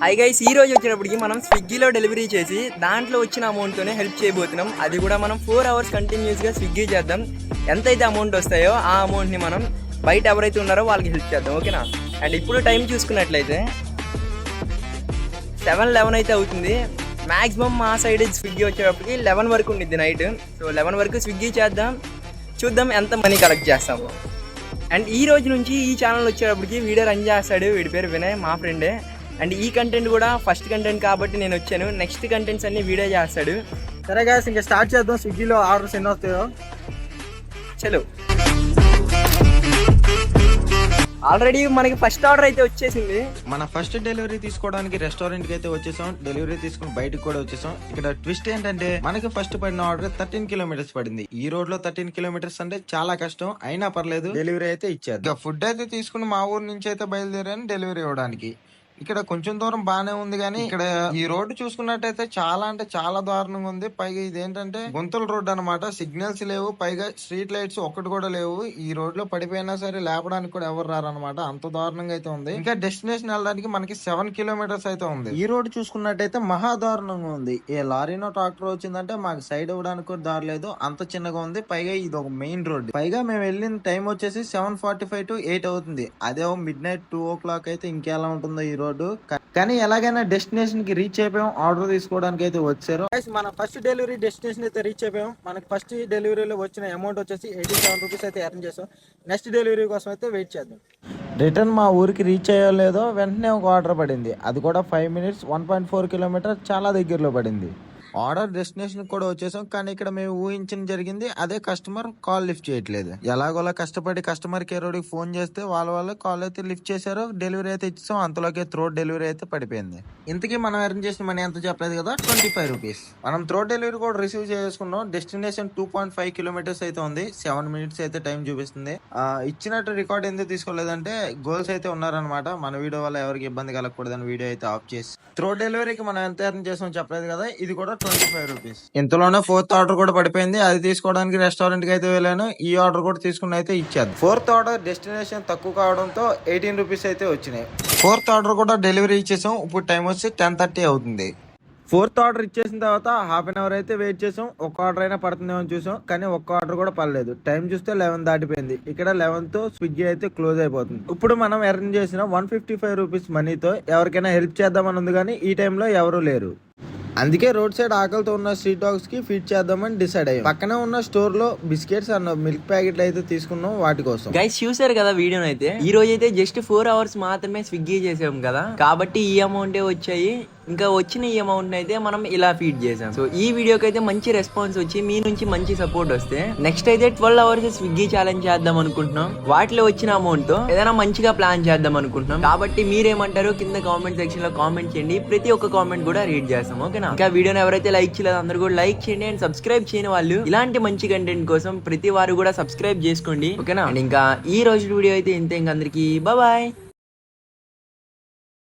Hi guys, ఈ రోజు వచ్చేటప్పటికి మనం స్విగ్గీలో డెలివరీ చేసి దాంట్లో వచ్చిన అమౌంట్తోనే హెల్ప్ చేయబోతున్నాం. అది కూడా మనం 4 hours కంటిన్యూస్గా స్విగ్గీ చేద్దాం. ఎంతైతే అమౌంట్ వస్తాయో ఆ అమౌంట్ని మనం బయట ఎవరైతే ఉన్నారో వాళ్ళకి హెల్ప్ చేద్దాం, ఓకేనా? అండ్ ఇప్పుడు టైం చూసుకున్నట్లయితే 7:11 అయితే అవుతుంది. మ్యాక్సిమం మా సైడ్ స్విగ్గీ వచ్చేటప్పటికి 11 వరకు ఉండిద్ది నైట్. సో 11 వరకు స్విగ్గీ చేద్దాం, చూద్దాం ఎంత మనీ కలెక్ట్ చేస్తాము. అండ్ ఈ రోజు నుంచి ఈ ఛానల్ వచ్చేటప్పటికి వీడియో రన్ చేస్తాడు, వీడి పేరు వినయ్, మా ఫ్రెండే. అండ్ ఈ కంటెంట్ కూడా ఫస్ట్ కంటెంట్ కాబట్టి నేను వచ్చాను. నెక్స్ట్ కంటెంట్స్ అన్ని వీడియో చేస్తాడు. సరే గాయ్స్, ఇంకా స్టార్ట్ చేద్దాం. స్విగ్గీలో ఆర్డర్స్ ఎన్ని వస్తాయో చలో. ఆల్రెడీ మనకి ఫస్ట్ ఆర్డర్ అయితే వచ్చేసింది. మన ఫస్ట్ డెలివరీ తీసుకోవడానికి రెస్టారెంట్ కి అయితే వచ్చేసాం. డెలివరీ తీసుకుని బయటకు కూడా వచ్చేసాం. ఇక్కడ ట్విస్ట్ ఏంటంటే మనకి ఫస్ట్ పడిన ఆర్డర్ 13 kilometers పడింది. ఈ రోడ్ లో 13 kilometers అంటే చాలా కష్టం, అయినా పర్లేదు డెలివరీ అయితే ఇచ్చారు. ఇక ఫుడ్ అయితే తీసుకుని మా ఊరు నుంచి అయితే బయలుదేరాను డెలివరీ ఇవ్వడానికి. ఇక్కడ కొంచెం దూరం బానే ఉంది, కానీ ఇక్కడ ఈ రోడ్డు చూసుకున్నట్టయితే చాలా అంటే చాలా దారుణంగా ఉంది. పైగా ఇదేంటంటే గుంతల రోడ్డు అనమాట, సిగ్నల్స్ లేవు, పైగా స్ట్రీట్ లైట్స్ ఒక్కటి కూడా లేవు. ఈ రోడ్ లో పడిపోయినా సరే లేపడానికి కూడా ఎవరు రారనమాట, అంత దారుణంగా అయితే ఉంది. ఇంకా డెస్టినేషన్ వెళ్ళడానికి మనకి 7 kilometers అయితే ఉంది. ఈ రోడ్డు చూసుకున్నట్టయితే మహా దారుణంగా ఉంది. ఏ లారీనో ట్రాక్టర్ వచ్చిందంటే మాకు సైడ్ ఇవ్వడానికి కూడా దారి లేదు, అంత చిన్నగా ఉంది. పైగా ఇది ఒక మెయిన్ రోడ్. పైగా మేము వెళ్ళిన టైం వచ్చేసి 7:45 to 8 అవుతుంది. అదే మిడ్ నైట్ 2 o'clock అయితే ఇంకెలా ఉంటుందో ఈ రోడ్డు. కానీ ఎలాగైనా డెస్టినేషన్ కి రీచ్ అయిపోయాం. ఆర్డర్ తీసుకోవడానికి అయితే వచ్చారు. మన ఫస్ట్ డెలివరీ డెస్టినేషన్ అయితే రీచ్ అయిపోయాం. మనకి ఫస్ట్ డెలివరీలో వచ్చిన అమౌంట్ వచ్చేసి 87 rupees అయితే ఎర్న్ చేసాం. నెక్స్ట్ డెలివరీ కోసం అయితే వెయిట్ చేద్దాం. రిటర్న్ మా ఊరికి రీచ్ అయ్యో లేదో వెంటనే ఒక ఆర్డర్ పడింది. అది కూడా 5 minutes 1.4 kilometers, చాలా దగ్గరలో పడింది. ఆర్డర్ డెస్టినేషన్ కూడా వచ్చేసాం. కానీ ఇక్కడ మేము ఊహించిన జరిగింది అదే, కస్టమర్ కాల్ లిఫ్ట్ చేయట్లేదు. ఎలాగోలా కష్టపడి కస్టమర్ కేర్ కి ఫోన్ చేస్తే వాళ్ళ కాల్ అయితే లిఫ్ట్ చేశారు, డెలివరీ అయితే ఇచ్చాం. అంతలోకే త్రోట్ డెలివరీ అయితే పడిపోయింది. ఇంతకీ మనం ఎర్న్ చేసిన మనీ ఎంత చెప్పలేదు కదా, 25 rupees. మనం త్రోట్ డెలివరీ కూడా రిసీవ్ చేసుకున్నాం. డెస్టినేషన్ 2.5 kilometers అయితే ఉంది. 7 minutes అయితే టైం చూపిస్తుంది. ఇచ్చినట్టు రికార్డ్ ఎందుకు తీసుకోలేదంటే గోల్స్ అయితే ఉన్నారనమాట. మన వీడియో వల్ల ఎవరికి ఇబ్బంది కలగకూడదని వీడియో అయితే ఆఫ్ చేసి త్రోట్ డెలివరీకి మనం ఎంత ఎర్న్ చేసాం చెప్పలేదు కదా, ఇది కూడా 25 rupees. ఇంతలోనే 4th ఆర్డర్ కూడా పడిపోయింది. అది తీసుకోవడానికి రెస్టారెంట్ కి అయితే వెళ్ళాను. ఈ ఆర్డర్ కూడా తీసుకుని అయితే ఇచ్చారు. 4th ఆర్డర్ డెస్టినేషన్ తక్కువ కావడంతో 18 rupees అయితే వచ్చినాయి. 4th ఆర్డర్ కూడా డెలివరీ ఇచ్చేసాం. ఇప్పుడు టైం వచ్చి 10:30 అవుతుంది. 4th ఆర్డర్ ఇచ్చేసిన తర్వాత హాఫ్ అన్ అవర్ అయితే వెయిట్ చేసాం. ఒక్క ఆర్డర్ అయినా పడుతుందేమో చూసాం, కానీ ఒక్క ఆర్డర్ కూడా పడలేదు. టైం చూస్తే 11 దాటిపోయింది. ఇక్కడ 11 తో స్విగ్గీ అయితే క్లోజ్ అయిపోతుంది. ఇప్పుడు మనం ఎర్న్ చేసిన 155 rupees మనీతో ఎవరికైనా హెల్ప్ చేద్దామని ఉంది, కానీ ఈ టైంలో ఎవరు లేరు. అందుకే రోడ్ సైడ్ ఆకలితో ఉన్న స్ట్రీట్ డాగ్స్ కి ఫీడ్ చేద్దామని డిసైడ్ అయ్యాం. పక్కనే ఉన్న స్టోర్ లో బిస్కెట్స్ అండ్ మిల్క్ ప్యాకెట్లు అయితే తీసుకున్నాం వాటి కోసం. గైస్ చూసారు కదా వీడియో అయితే. ఈ రోజు అయితే జస్ట్ 4 hours మాత్రమే స్విగ్గీ చేసాం కదా, కాబట్టి ఈ అమౌంటే వచ్చాయి. ఇంకా వచ్చిన ఈ అమౌంట్ అయితే మనం ఇలా ఫీడ్ చేసాం. సో ఈ వీడియోకి అయితే మంచి రెస్పాన్స్ వచ్చి మీ నుంచి మంచి సపోర్ట్ వస్తే నెక్స్ట్ అయితే 12 hours స్విగ్గీ ఛాలెంజ్ చేద్దాం అనుకుంటున్నాం. వాటిలో వచ్చిన అమౌంట్ తో ఏదైనా మంచిగా ప్లాన్ చేద్దాం అనుకుంటున్నాం. కాబట్టి మీరేమంటారో కింద కామెంట్ సెక్షన్ లో కామెంట్ చేయండి. ప్రతి ఒక్క కామెంట్ కూడా రీడ్ చేస్తాం, ఓకేనా? ఇంకా వీడియోని ఎవరైతే లైక్ చేయలేదు అందరూ కూడా లైక్ చేయండి. అండ్ సబ్స్క్రైబ్ చేయని వాళ్ళు ఇలాంటి మంచి కంటెంట్ కోసం ప్రతి వారు కూడా సబ్స్క్రైబ్ చేసుకోండి, ఓకేనా? అండ్ ఇంకా ఈ రోజు వీడియో అయితే ఇంతే. ఇంకా అందరికి బాయ్.